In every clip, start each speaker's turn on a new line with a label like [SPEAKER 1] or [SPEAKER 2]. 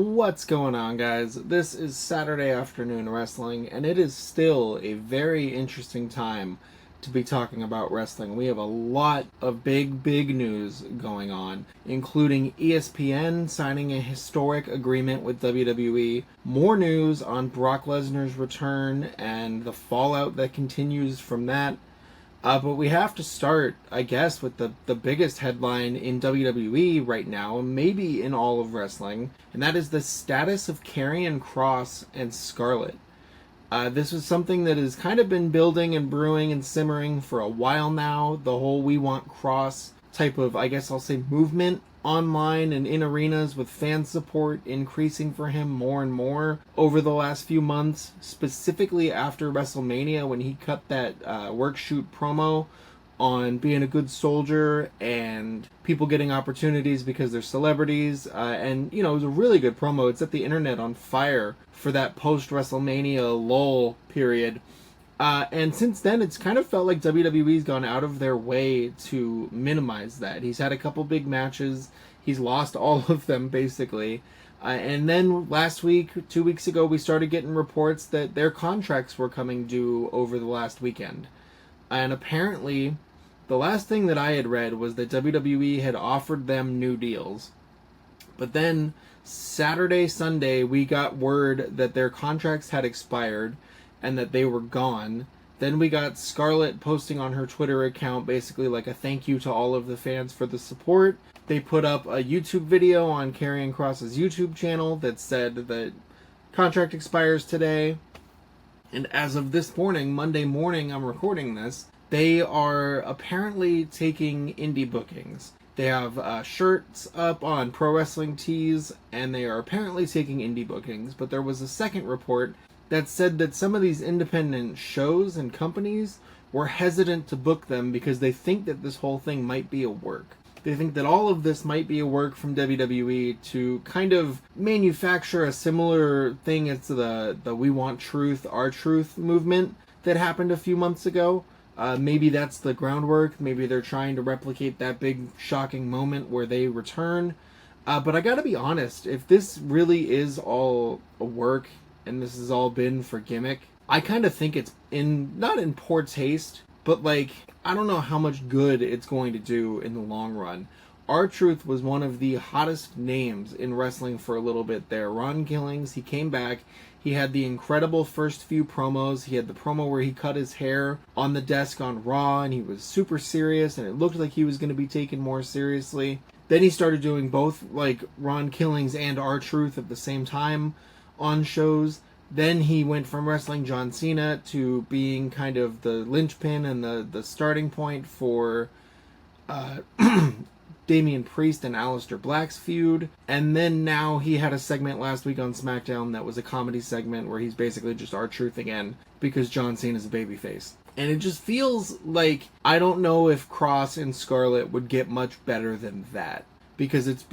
[SPEAKER 1] What's going on, guys? This is Saturday Afternoon Wrestling, and it is still a very interesting time to be talking about wrestling. We have a lot of big news going on, including ESPN signing a historic agreement with WWE, more news on Brock Lesnar's return and the fallout that continues from that. But we have to start, I guess, with the biggest headline in WWE right now, maybe in all of wrestling, and that is the status of Karrion Kross and Scarlett. This was something that has kind of been building and brewing and simmering for a while now. The whole "we want Kross" type of, I guess I'll say, movement online and in arenas, with fan support increasing for him more and more over the last few months, specifically after WrestleMania when he cut that work shoot promo on being a good soldier and people getting opportunities because they're celebrities. And, you know, it was a really good promo. It set the internet on fire for that post-WrestleMania lull period. And since then, it's kind of felt like WWE's gone out of their way to minimize that. He's had a couple big matches. He's lost all of them, basically. And then last week, 2 weeks ago, we started getting reports that their contracts were coming due over the last weekend. And apparently, the last thing that I had read was that WWE had offered them new deals. But then, Saturday, Sunday, we got word that their contracts had expired and that they were gone. Then we got Scarlett posting on her Twitter account basically like a thank you to all of the fans for the support. They put up a YouTube video on Karrion Kross's YouTube channel that said that contract expires today. And as of this morning, Monday morning, I'm recording this, they are apparently taking indie bookings. They have shirts up on Pro Wrestling Tees, and they are apparently taking indie bookings. But there was a second report that said that some of these independent shows and companies were hesitant to book them because they think that this whole thing might be a work. They think that all of this might be a work from WWE to kind of manufacture a similar thing as the "We Want Truth, Our Truth" movement that happened a few months ago. Maybe that's the groundwork. Maybe they're trying to replicate that big shocking moment where they return. But I gotta be honest, if this really is all a work, and this has all been for gimmick, I kind of think it's not in poor taste, but like, I don't know how much good it's going to do in the long run. R-Truth was one of the hottest names in wrestling for a little bit there. Ron Killings, he came back. He had the incredible first few promos. He had the promo where he cut his hair on the desk on Raw, and he was super serious, and it looked like he was going to be taken more seriously. Then he started doing both, like, Ron Killings and R-Truth at the same time on shows. Then he went from wrestling John Cena to being kind of the linchpin and the starting point for Damian Priest and Aleister Black's feud. And then now he had a segment last week on SmackDown that was a comedy segment where he's basically just R-Truth again because John Cena's a babyface. And it just feels like, I don't know if Kross and Scarlett would get much better than that. Because it's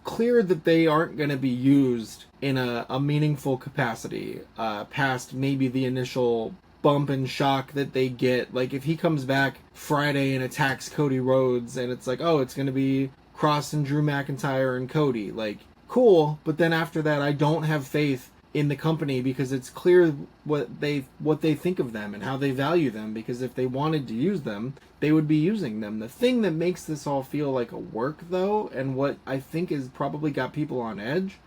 [SPEAKER 1] clear that they aren't going to be used in a meaningful capacity past maybe the initial bump and shock that they get. Like, if he comes back Friday and attacks Cody Rhodes and it's like, oh, it's going to be Kross and Drew McIntyre and Cody. Like, cool, but then after that, I don't have faith in the company because it's clear what they think of them and how they value them, because if they wanted to use them, they would be using them. The thing that makes this all feel like a work, though, and what I think has probably got people on edge,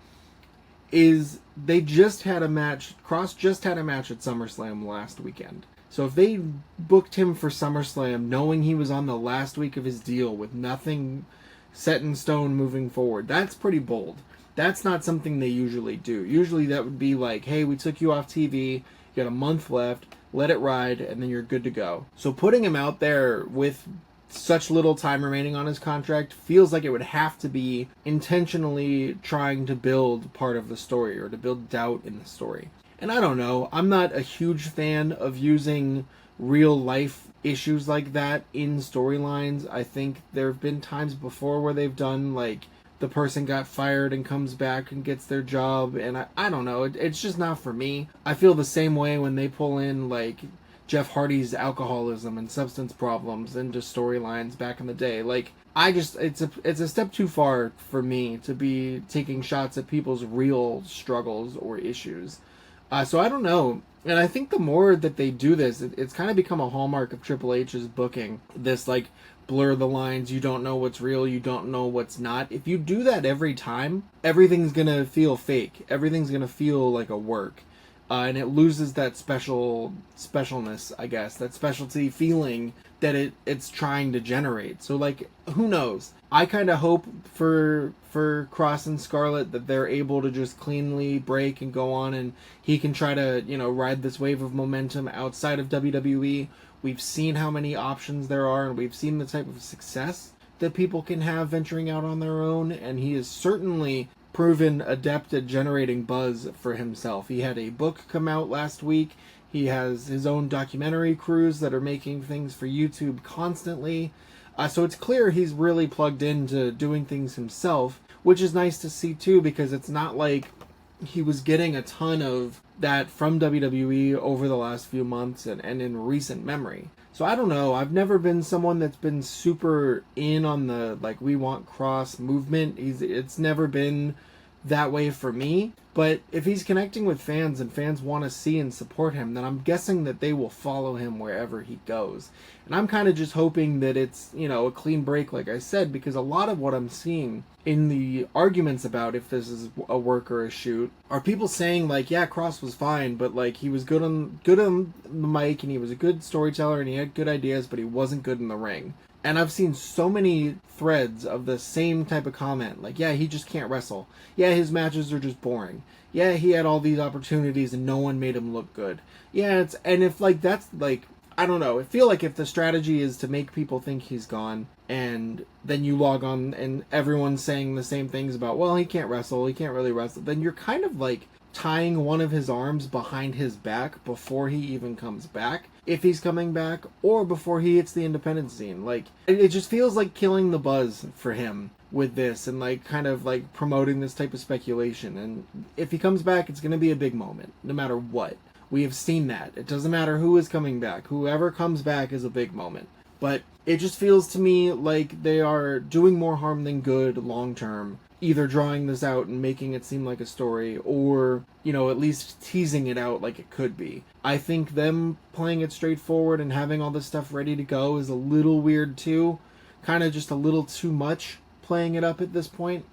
[SPEAKER 1] is they just had a match, Kross just had a match at SummerSlam last weekend. So if they booked him for SummerSlam knowing he was on the last week of his deal with nothing set in stone moving forward, that's pretty bold. That's not something they usually do. Usually that would be like, hey, we took you off TV, you got a month left, let it ride, and then you're good to go. So putting him out there with such little time remaining on his contract feels like it would have to be intentionally trying to build part of the story or to build doubt in the story. And I don't know, I'm not a huge fan of using real life issues like that in storylines. I think there have been times before where they've done, like, the person got fired and comes back and gets their job, and I don't know, it's just not for me. I feel the same way when they pull in, like, Jeff Hardy's alcoholism and substance problems into storylines back in the day. Like, it's a step too far for me to be taking shots at people's real struggles or issues. So I don't know. And I think the more that they do this, it's kind of become a hallmark of Triple H's booking. This, like, blur the lines, you don't know what's real, you don't know what's not. If you do that every time, everything's going to feel fake. Everything's going to feel like a work. And it loses that specialness, I guess, that specialty feeling that it's trying to generate. So, like, who knows? I kind of hope for Kross and Scarlett that they're able to just cleanly break and go on, and he can try to, ride this wave of momentum outside of WWE. We've seen how many options there are, and we've seen the type of success that people can have venturing out on their own, and he is certainly proven adept at generating buzz for himself. He had a book come out last week. He has his own documentary crews that are making things for YouTube constantly. So it's clear he's really plugged into doing things himself, which is nice to see too, because it's not like he was getting a ton of that from WWE over the last few months and in recent memory. So I don't know. I've never been someone that's been super in on the, like, we want Kross movement. It's never been that way for me. But if he's connecting with fans and fans want to see and support him, then I'm guessing that they will follow him wherever he goes. And I'm kind of just hoping that it's, a clean break, like I said, because a lot of what I'm seeing in the arguments about if this is a work or a shoot are people saying, like, yeah, Kross was fine, but, like, he was good on the mic and he was a good storyteller and he had good ideas, but he wasn't good in the ring. And I've seen so many threads of the same type of comment. Like, yeah, he just can't wrestle. Yeah, his matches are just boring. Yeah, he had all these opportunities and no one made him look good. Yeah, I don't know. I feel like if the strategy is to make people think he's gone, and then you log on and everyone's saying the same things about, well, he can't wrestle, he can't really wrestle, then you're kind of like tying one of his arms behind his back before he even comes back, if he's coming back, or before he hits the independent scene. Like, it just feels like killing the buzz for him with this, and like kind of like promoting this type of speculation. And if he comes back, it's going to be a big moment, no matter what. We have seen that. It doesn't matter who is coming back. Whoever comes back is a big moment. But it just feels to me like they are doing more harm than good long term, either drawing this out and making it seem like a story, or, at least teasing it out like it could be. I think them playing it straightforward and having all this stuff ready to go is a little weird too. Kind of just a little too much playing it up at this point.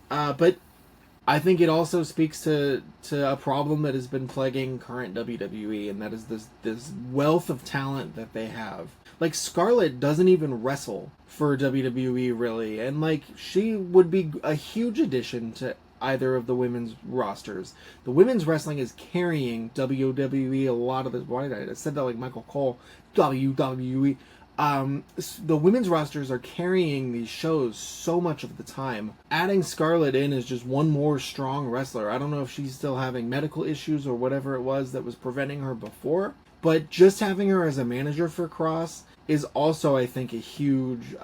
[SPEAKER 1] But I think it also speaks to a problem that has been plaguing current WWE, and that is this wealth of talent that they have. Like, Scarlett doesn't even wrestle for WWE, really, and, like, she would be a huge addition to either of the women's rosters. The women's wrestling is carrying WWE a lot of this. Why did I said that like Michael Cole? WWE. The women's rosters are carrying these shows so much of the time. Adding Scarlett in is just one more strong wrestler. I don't know if she's still having medical issues or whatever it was that was preventing her before, but just having her as a manager for Kross is also, I think, a huge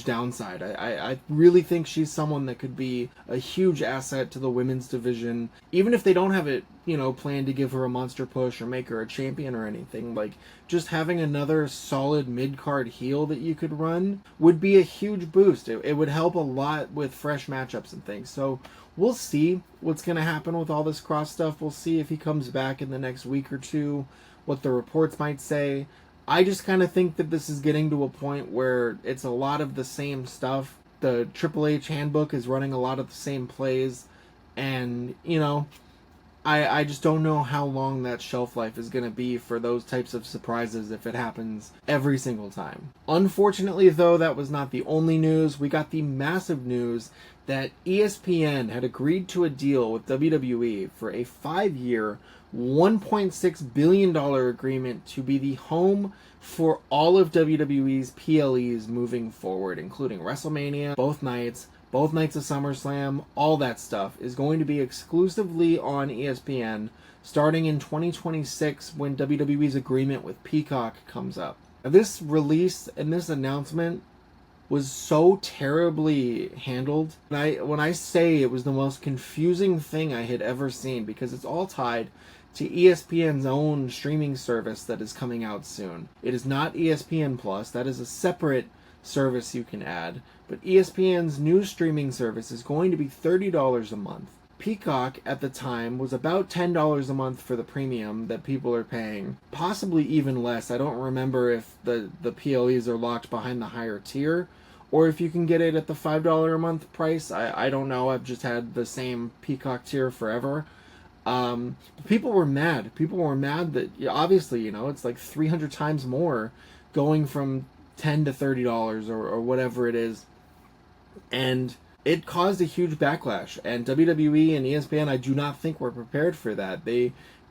[SPEAKER 1] downside. I really think she's someone that could be a huge asset to the women's division, even if they don't have it, planned to give her a monster push or make her a champion or anything. Like, just having another solid mid-card heel that you could run would be a huge boost. It would help a lot with fresh matchups and things. So we'll see what's going to happen with all this Kross stuff. We'll see if he comes back in the next week or two, what the reports might say. I just kind of think that this is getting to a point where it's a lot of the same stuff. The Triple H handbook is running a lot of the same plays. And, I just don't know how long that shelf life is going to be for those types of surprises if it happens every single time. Unfortunately, though, that was not the only news. We got the massive news that ESPN had agreed to a deal with WWE for a 5-year, $1.6 billion agreement to be the home for all of WWE's PLEs moving forward, including WrestleMania, both nights of SummerSlam, all that stuff is going to be exclusively on ESPN starting in 2026 when WWE's agreement with Peacock comes up. Now, this release and this announcement was so terribly handled. And when I say it was the most confusing thing I had ever seen, because it's all tied to ESPN's own streaming service that is coming out soon. It is not ESPN Plus. That is a separate service you can add. But ESPN's new streaming service is going to be $30 a month. Peacock at the time was about $10 a month for the premium that people are paying, possibly even less. I don't remember if the PLEs are locked behind the higher tier or if you can get it at the $5 a month price. I don't know. I've just had the same Peacock tier forever. People were mad. People were mad that obviously, it's like 300 times more going from $10 to $30 or whatever it is. And it caused a huge backlash, and WWE and ESPN, I do not think were prepared for that.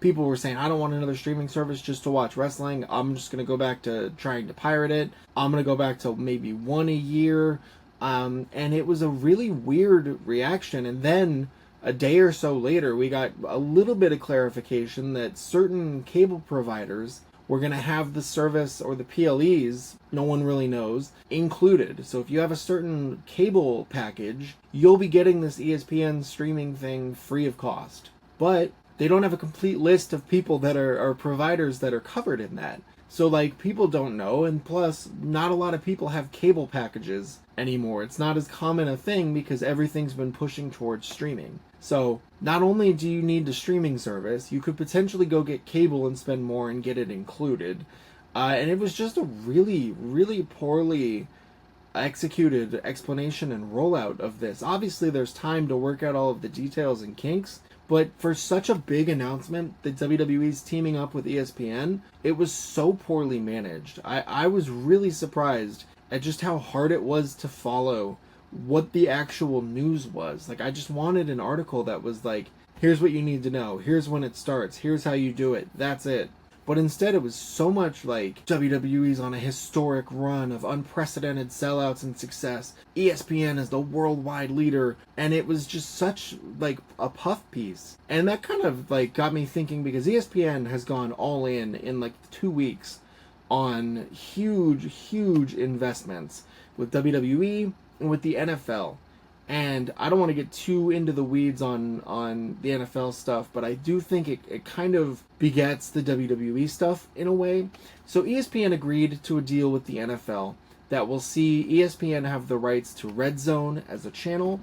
[SPEAKER 1] People were saying, I don't want another streaming service just to watch wrestling. I'm just going to go back to trying to pirate it. I'm going to go back to maybe one a year. And it was a really weird reaction. And then a day or so later, we got a little bit of clarification that certain cable providers we're going to have the service, or the PLEs, no one really knows, included. So if you have a certain cable package, you'll be getting this ESPN streaming thing free of cost. But they don't have a complete list of people that are providers that are covered in that. So, people don't know, and plus, not a lot of people have cable packages anymore. It's not as common a thing because everything's been pushing towards streaming. So, not only do you need the streaming service, you could potentially go get cable and spend more and get it included. And it was just a really, really poorly executed explanation and rollout of this. Obviously, there's time to work out all of the details and kinks, but for such a big announcement that WWE's teaming up with ESPN, it was so poorly managed. I was really surprised at just how hard it was to follow what the actual news was. I just wanted an article that was here's what you need to know, here's when it starts, here's how you do it, that's it. But instead it was so much WWE's on a historic run of unprecedented sellouts and success. ESPN is the worldwide leader, and it was just such a puff piece. And that kind of got me thinking, because ESPN has gone all in 2 weeks on huge investments with WWE and with the NFL. And I don't want to get too into the weeds on the NFL stuff, but I do think it kind of begets the WWE stuff in a way. So ESPN agreed to a deal with the NFL that will see ESPN have the rights to Red Zone as a channel,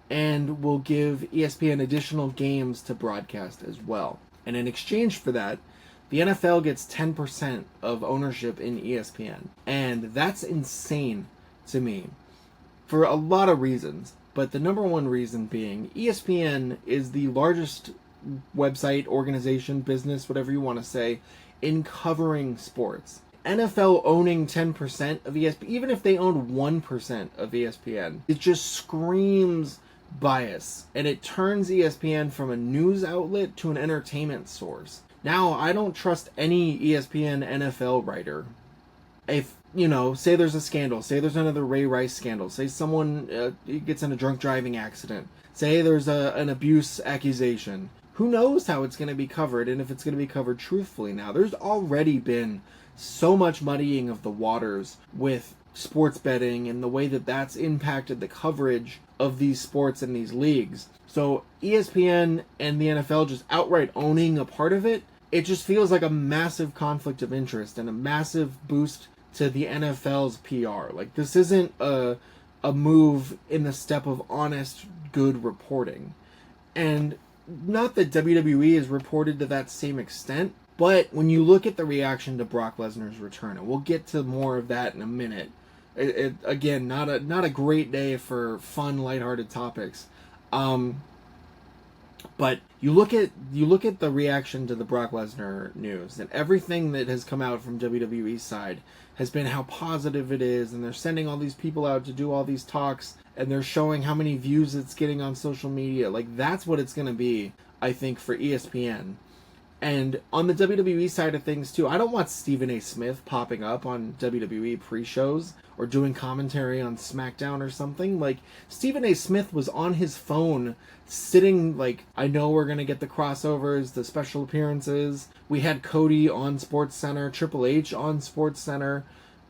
[SPEAKER 1] and will give ESPN additional games to broadcast as well. And in exchange for that, the NFL gets 10% of ownership in ESPN. And that's insane to me for a lot of reasons. But the number one reason being, ESPN is the largest website, organization, business, whatever you want to say, in covering sports. NFL owning 10% of ESPN, even if they owned 1% of ESPN, it just screams bias. And it turns ESPN from a news outlet to an entertainment source. Now, I don't trust any ESPN NFL writer. If say there's a scandal, say there's another Ray Rice scandal, say someone gets in a drunk driving accident, say there's an abuse accusation, who knows how it's going to be covered and if it's going to be covered truthfully. Now, there's already been so much muddying of the waters with sports betting and the way that that's impacted the coverage of these sports and these leagues. So ESPN and the NFL just outright owning a part of it, it just feels like a massive conflict of interest and a massive boost to the NFL's PR. This isn't a move in the step of honest, good reporting. And not that WWE is reported to that same extent, but when you look at the reaction to Brock Lesnar's return, and we'll get to more of that in a minute, again, not a great day for fun, lighthearted topics. But you look at the reaction to the Brock Lesnar news, and everything that has come out from WWE's side has been how positive it is, and they're sending all these people out to do all these talks, and they're showing how many views it's getting on social media. That's what it's going to be, I think, for ESPN. And on the WWE side of things, too, I don't want Stephen A. Smith popping up on WWE pre-shows or doing commentary on SmackDown or something. Stephen A. Smith was on his phone sitting, I know we're going to get the crossovers, the special appearances. We had Cody on SportsCenter, Triple H on SportsCenter.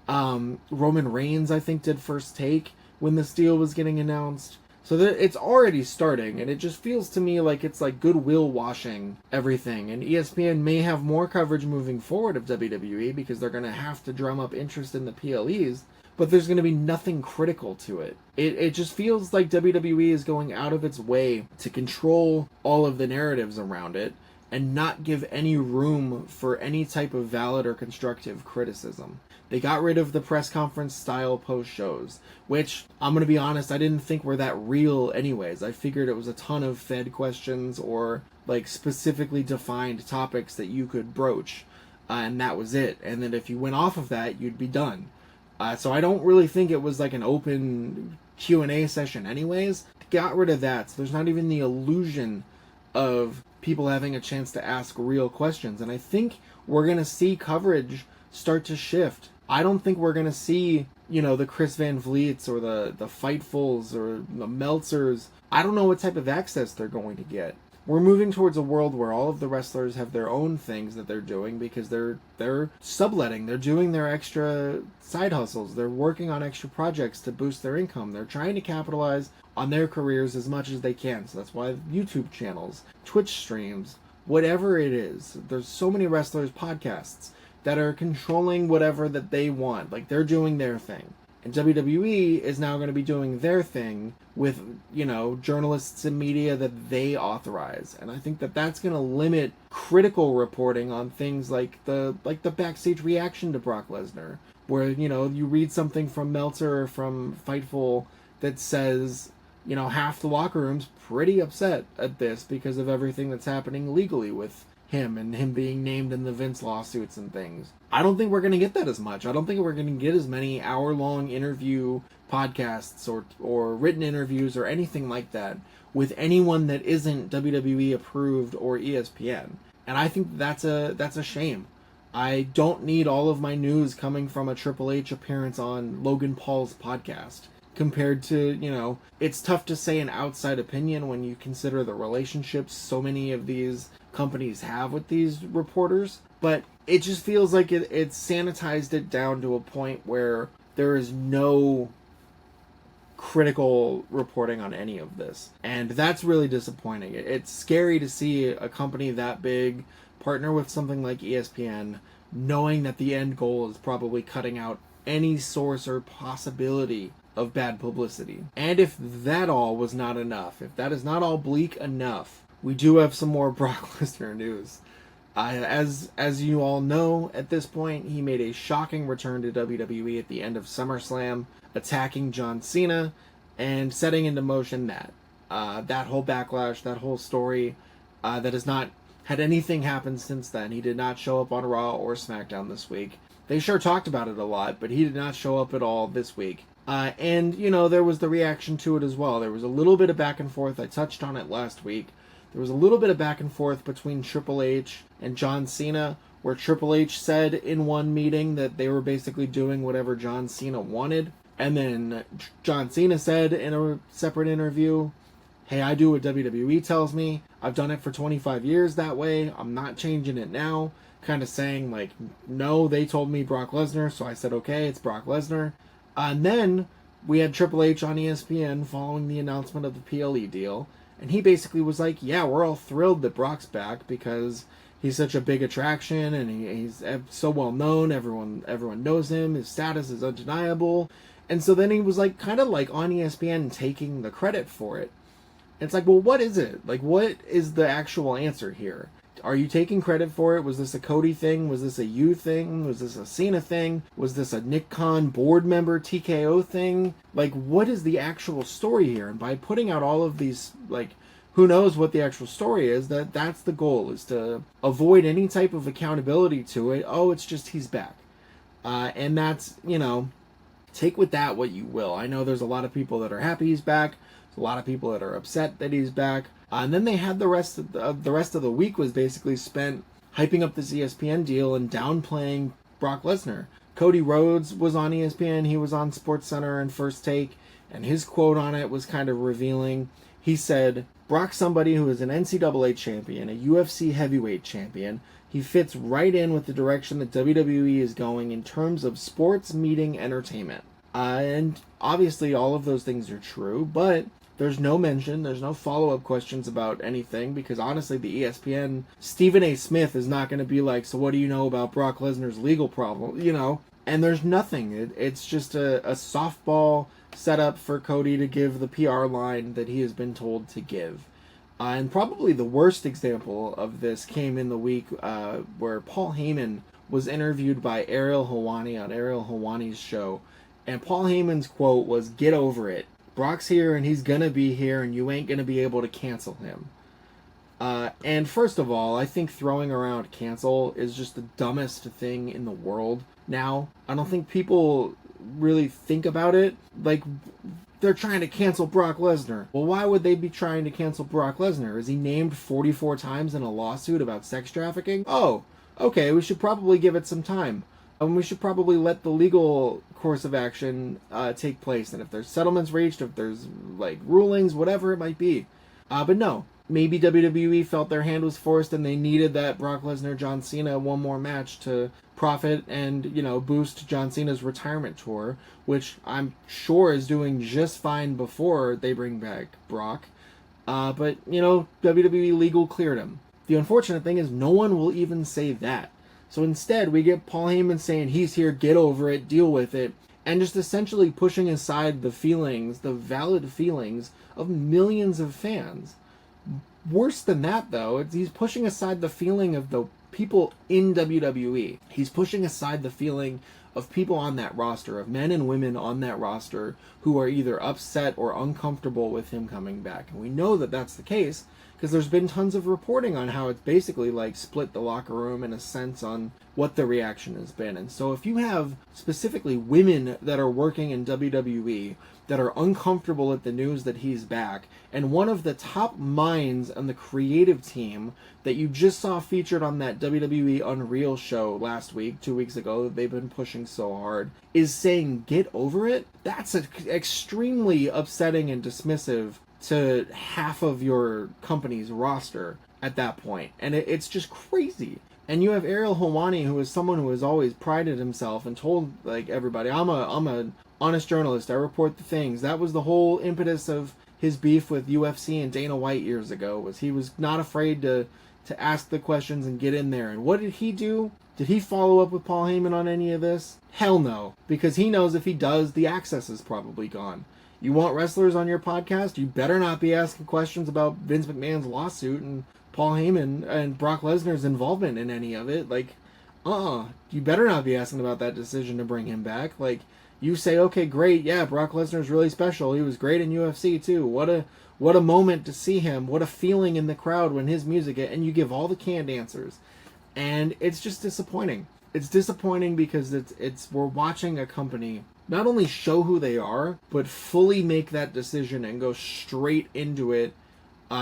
[SPEAKER 1] Roman Reigns, I think, did First Take when this deal was getting announced. So it's already starting, and it just feels to me like it's like goodwill washing everything. And ESPN may have more coverage moving forward of WWE because they're going to have to drum up interest in the PLEs, but there's going to be nothing critical to it. It just feels like WWE is going out of its way to control all of the narratives around it and not give any room for any type of valid or constructive criticism. They got rid of the press conference style post shows, which, I'm going to be honest, I didn't think were that real anyways. I figured it was a ton of fed questions or like specifically defined topics that you could broach, and that was it. And then if you went off of that, you'd be done. So I don't really think it was like an open Q&A session anyways. Got rid of that, so there's not even the illusion of people having a chance to ask real questions. And I think we're going to see coverage start to shift. I don't think we're going to see, the Chris Van Vliets or the Fightfuls or the Meltzers. I don't know what type of access they're going to get. We're moving towards a world where all of the wrestlers have their own things that they're doing because they're subletting. They're doing their extra side hustles. They're working on extra projects to boost their income. They're trying to capitalize on their careers as much as they can. So that's why YouTube channels, Twitch streams, whatever it is. There's so many wrestlers' podcasts that are controlling whatever that they want. Like, they're doing their thing. And WWE is now going to be doing their thing with, journalists and media that they authorize. And I think that that's going to limit critical reporting on things like the backstage reaction to Brock Lesnar, where, you read something from Meltzer or from Fightful that says, half the locker room's pretty upset at this because of everything that's happening legally with him and him being named in the Vince lawsuits and things. I don't think we're going to get that as much. I don't think we're going to get as many hour-long interview podcasts or written interviews or anything like that with anyone that isn't WWE approved or ESPN. And I think that's a shame. I don't need all of my news coming from a Triple H appearance on Logan Paul's podcast. Compared to, it's tough to say an outside opinion when you consider the relationships so many of these companies have with these reporters, but it just feels like it's sanitized it down to a point where there is no critical reporting on any of this, and that's really disappointing. It's scary to see a company that big partner with something like ESPN, knowing that the end goal is probably cutting out any source or possibility of bad publicity. And if that all was not enough, if that is not all bleak enough, we do have some more Brock Lesnar news. As you all know, at this point, he made a shocking return to WWE at the end of SummerSlam, attacking John Cena and setting into motion that whole backlash, that whole story that has not had anything happen since then. He did not show up on Raw or SmackDown this week. They sure talked about it a lot, but he did not show up at all this week. And, there was the reaction to it as well. There was a little bit of back and forth. I touched on it last week. There was a little bit of back and forth between Triple H and John Cena, where Triple H said in one meeting that they were basically doing whatever John Cena wanted. And then John Cena said in a separate interview, hey, I do what WWE tells me. I've done it for 25 years that way. I'm not changing it now. Kind of saying, like, no, they told me Brock Lesnar, so I said, okay, it's Brock Lesnar. And then we had Triple H on ESPN following the announcement of the PLE deal. And he basically was like, yeah, we're all thrilled that Brock's back because he's such a big attraction and he's so well known. Everyone knows him. His status is undeniable. And so then he was like kind of like on ESPN taking the credit for it. And it's like, well, what is it? Like, what is the actual answer here? Are you taking credit for it? Was this a Cody thing? Was this a you thing? Was this a Cena thing? Was this a Nick Khan board member TKO thing? Like, what is the actual story here? And by putting out all of these, like, who knows what the actual story is, that's the goal, is to avoid any type of accountability to it. Oh, it's just he's back. And that's, take with that what you will. I know there's a lot of people that are happy he's back. There's a lot of people that are upset that he's back. And then they had the rest of the week was basically spent hyping up this ESPN deal and downplaying Brock Lesnar. Cody Rhodes was on ESPN. He was on SportsCenter and First Take, and his quote on it was kind of revealing. He said, Brock's somebody who is an NCAA champion, a UFC heavyweight champion. He fits right in with the direction that WWE is going in terms of sports meeting entertainment. And obviously all of those things are true, but there's no mention, there's no follow-up questions about anything, because honestly the ESPN, Stephen A. Smith is not going to be like, so what do you know about Brock Lesnar's legal problem, And there's nothing. It's just a softball setup for Cody to give the PR line that he has been told to give. And probably the worst example of this came in the week where Paul Heyman was interviewed by Ariel Helwani on Ariel Helwani's show. And Paul Heyman's quote was, "Get over it. Brock's here and he's going to be here and you ain't going to be able to cancel him." And first of all, I think throwing around cancel is just the dumbest thing in the world now. I don't think people really think about it. Like, they're trying to cancel Brock Lesnar. Well, why would they be trying to cancel Brock Lesnar? Is he named 44 times in a lawsuit about sex trafficking? Oh, okay, we should probably give it some time. And we should probably let the legal course of action take place. And if there's settlements reached, if there's, rulings, whatever it might be. But no. Maybe WWE felt their hand was forced and they needed that Brock Lesnar-John Cena one more match to profit and, boost John Cena's retirement tour, which I'm sure is doing just fine before they bring back Brock. But, WWE legal cleared him. The unfortunate thing is no one will even say that. So instead, we get Paul Heyman saying he's here, get over it, deal with it, and just essentially pushing aside the feelings, the valid feelings of millions of fans. Worse than that, though, he's pushing aside the feeling of the people in WWE. He's pushing aside the feeling of people on that roster, of men and women on that roster who are either upset or uncomfortable with him coming back. And we know that that's the case because there's been tons of reporting on how it's basically split the locker room in a sense on what the reaction has been. And so if you have specifically women that are working in WWE that are uncomfortable at the news that he's back, and one of the top minds on the creative team that you just saw featured on that WWE Unreal show last week, 2 weeks ago, that they've been pushing so hard, is saying, get over it, that's extremely upsetting and dismissive to half of your company's roster at that point. And it's just crazy. And you have Ariel Helwani, who is someone who has always prided himself and told everybody, I'm an honest journalist, I report the things. That was the whole impetus of his beef with UFC and Dana White years ago, was he was not afraid to ask the questions and get in there. And what did he do? Did he follow up with Paul Heyman on any of this? Hell no. Because he knows if he does, the access is probably gone. You want wrestlers on your podcast? You better not be asking questions about Vince McMahon's lawsuit and Paul Heyman and Brock Lesnar's involvement in any of it. You better not be asking about that decision to bring him back. You say, okay, great, yeah, Brock Lesnar's really special. He was great in UFC too. What a moment to see him. What a feeling in the crowd when his music, and you give all the canned answers. And it's just disappointing. It's disappointing because we're watching a company not only show who they are, but fully make that decision and go straight into it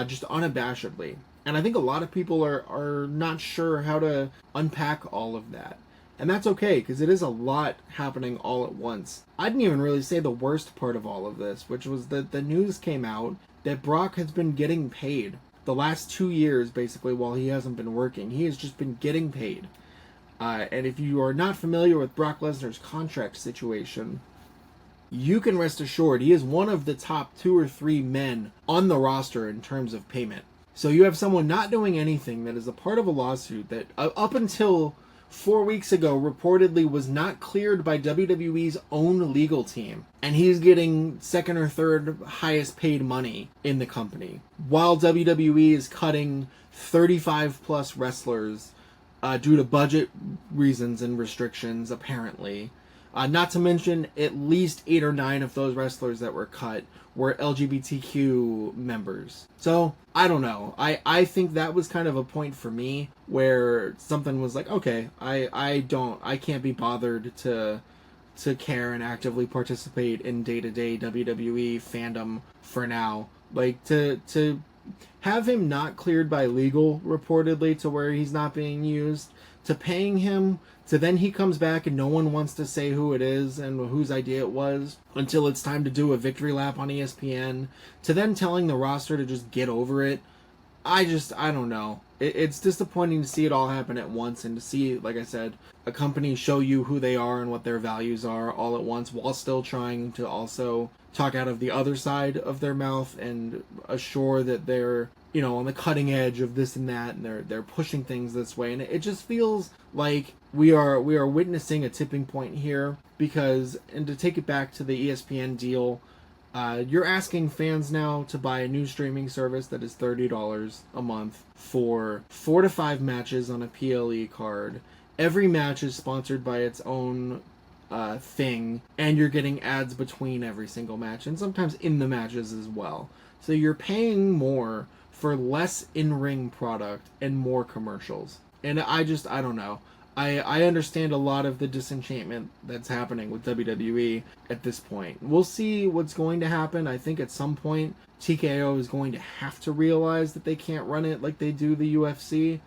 [SPEAKER 1] just unabashedly. And I think a lot of people are not sure how to unpack all of that. And that's okay, because it is a lot happening all at once. I didn't even really say the worst part of all of this, which was that the news came out that Brock has been getting paid. The last 2 years, basically, while he hasn't been working, he has just been getting paid. And if you are not familiar with Brock Lesnar's contract situation, you can rest assured he is one of the top 2 or 3 men on the roster in terms of payment. So you have someone not doing anything that is a part of a lawsuit that up until 4 weeks ago reportedly was not cleared by WWE's own legal team. And he's getting second or third highest paid money in the company, while WWE is cutting 35 plus wrestlers due to budget reasons and restrictions, apparently. Not to mention, at least 8 or 9 of those wrestlers that were cut were LGBTQ members. So, I don't know. I think that was kind of a point for me where something was like, okay, I can't be bothered to care and actively participate in day-to-day WWE fandom for now. To have him not cleared by legal, reportedly, to where he's not being used, to paying him, to then he comes back and no one wants to say who it is and whose idea it was until it's time to do a victory lap on ESPN, to then telling the roster to just get over it. I don't know. It's disappointing to see it all happen at once and to see, like I said, a company show you who they are and what their values are all at once while still trying to also talk out of the other side of their mouth and assure that they're, on the cutting edge of this and that, and they're pushing things this way. And it just feels like we are witnessing a tipping point here because, and to take it back to the ESPN deal, you're asking fans now to buy a new streaming service that is $30 a month for 4 to 5 matches on a PLE card. Every match is sponsored by its own thing, and you're getting ads between every single match, and sometimes in the matches as well. So you're paying more for less in-ring product and more commercials. And I don't know. I understand a lot of the disenchantment that's happening with WWE at this point. We'll see what's going to happen. I think at some point TKO is going to have to realize that they can't run it like they do the UFC.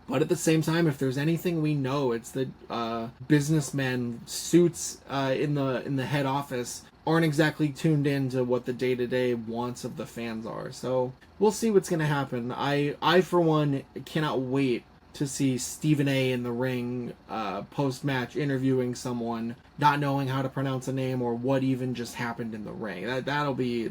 [SPEAKER 1] But at the same time, if there's anything we know, it's that businessmen, suits in the head office aren't exactly tuned in to what the day-to-day wants of the fans are. So we'll see what's going to happen. I, for one, cannot wait to see Stephen A. in the ring post-match interviewing someone, not knowing how to pronounce a name or what even just happened in the ring. That'll be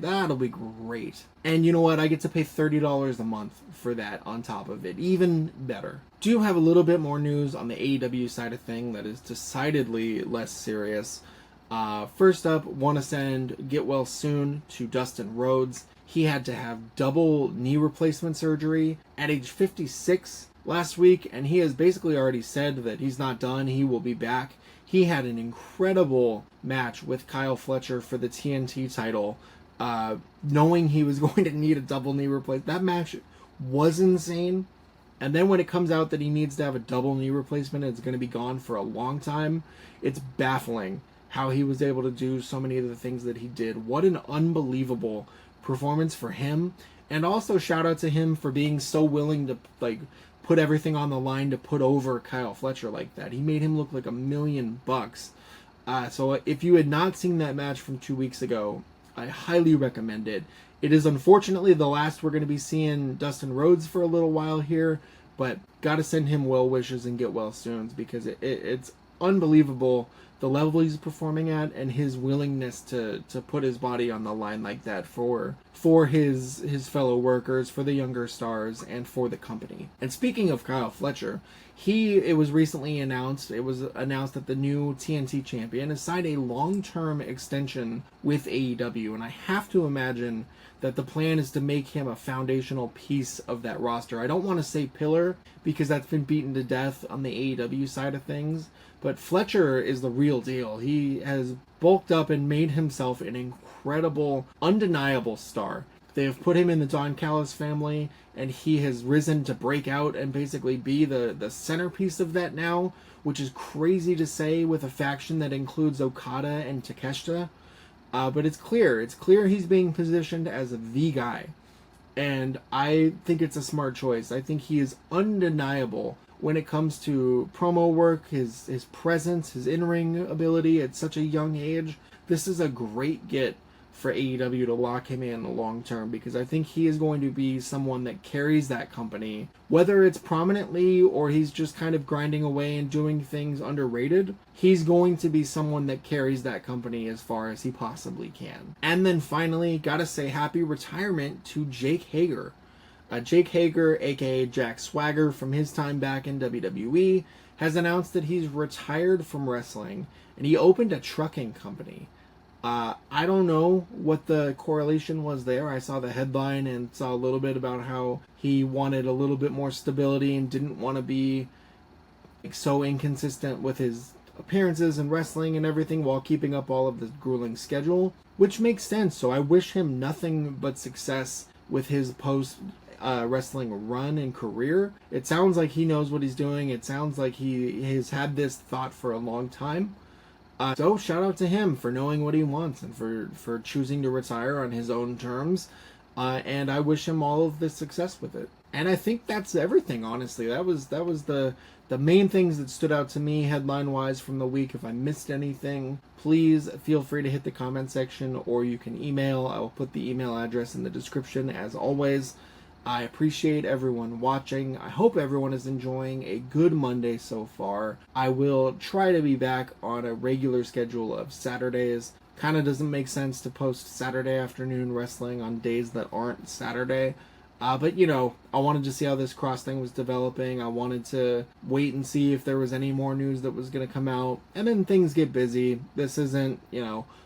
[SPEAKER 1] great. And you know what? I get to pay $30 a month for that on top of it. Even better. Do have a little bit more news on the AEW side of thing that is decidedly less serious. First up, want to send get well soon to Dustin Rhodes. He had to have double knee replacement surgery at age 56 last week, and he has basically already said that he's not done. He will be back. He had an incredible match with Kyle Fletcher for the TNT title, knowing he was going to need a double knee replacement. That match was insane. And then when it comes out that he needs to have a double knee replacement and it's going to be gone for a long time, it's baffling how he was able to do so many of the things that he did. What an unbelievable performance for him. And also shout out to him for being so willing to put everything on the line to put over Kyle Fletcher like that. He made him look like $1 million. So if you had not seen that match from 2 weeks ago, I highly recommend it. It is unfortunately the last we're going to be seeing Dustin Rhodes for a little while here, but gotta send him well wishes and get well soon because it's unbelievable the level he's performing at and his willingness to put his body on the line like that for his fellow workers, for the younger stars, and for the company. And speaking of Kyle Fletcher, it was recently announced that the new TNT champion has signed a long-term extension with AEW, and I have to imagine that the plan is to make him a foundational piece of that roster. I don't want to say pillar because that's been beaten to death on the AEW side of things, but Fletcher is the real deal. He has bulked up and made himself an incredible, undeniable star. They have put him in the Don Callis family, and he has risen to break out and basically be the centerpiece of that now, which is crazy to say with a faction that includes Okada and Takeshita. But it's clear he's being positioned as the guy. And I think it's a smart choice. I think he is undeniable when it comes to promo work, his presence, his in-ring ability at such a young age. This is a great get for AEW to lock him in the long term because I think he is going to be someone that carries that company, whether it's prominently or he's just kind of grinding away and doing things underrated. He's going to be someone that carries that company as far as he possibly can. And then finally, gotta say happy retirement to Jake Hager. Jake Hager, aka Jack Swagger from his time back in WWE, has announced that he's retired from wrestling and he opened a trucking company. I don't know what the correlation was there. I saw the headline and saw a little bit about how he wanted a little bit more stability and didn't want to be so inconsistent with his appearances in wrestling and everything while keeping up all of the grueling schedule, which makes sense. So I wish him nothing but success with his post wrestling run and career. It sounds like he knows what he's doing. It sounds like he has had this thought for a long time. So shout out to him for knowing what he wants and for choosing to retire on his own terms. and I wish him all of the success with it. And I think that's everything. Honestly, that was the main things that stood out to me headline wise from the week. If I missed anything, please feel free to hit the comment section, or you can email. I will put the email address in the description as always. I appreciate everyone watching. I hope everyone is enjoying a good Monday so far. I will try to be back on a regular schedule of Saturdays. Kind of doesn't make sense to post Saturday afternoon wrestling on days that aren't Saturday. But, I wanted to see how this Kross thing was developing. I wanted to wait and see if there was any more news that was going to come out. And then things get busy. This isn't,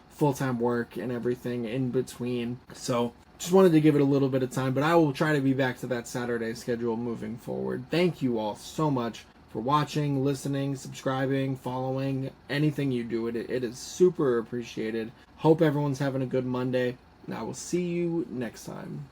[SPEAKER 1] full-time work and everything in between. So just wanted to give it a little bit of time. But I will try to be back to that Saturday schedule moving forward. Thank you all so much for watching, listening, subscribing, following, anything you do. It is super appreciated. Hope everyone's having a good Monday. And I will see you next time.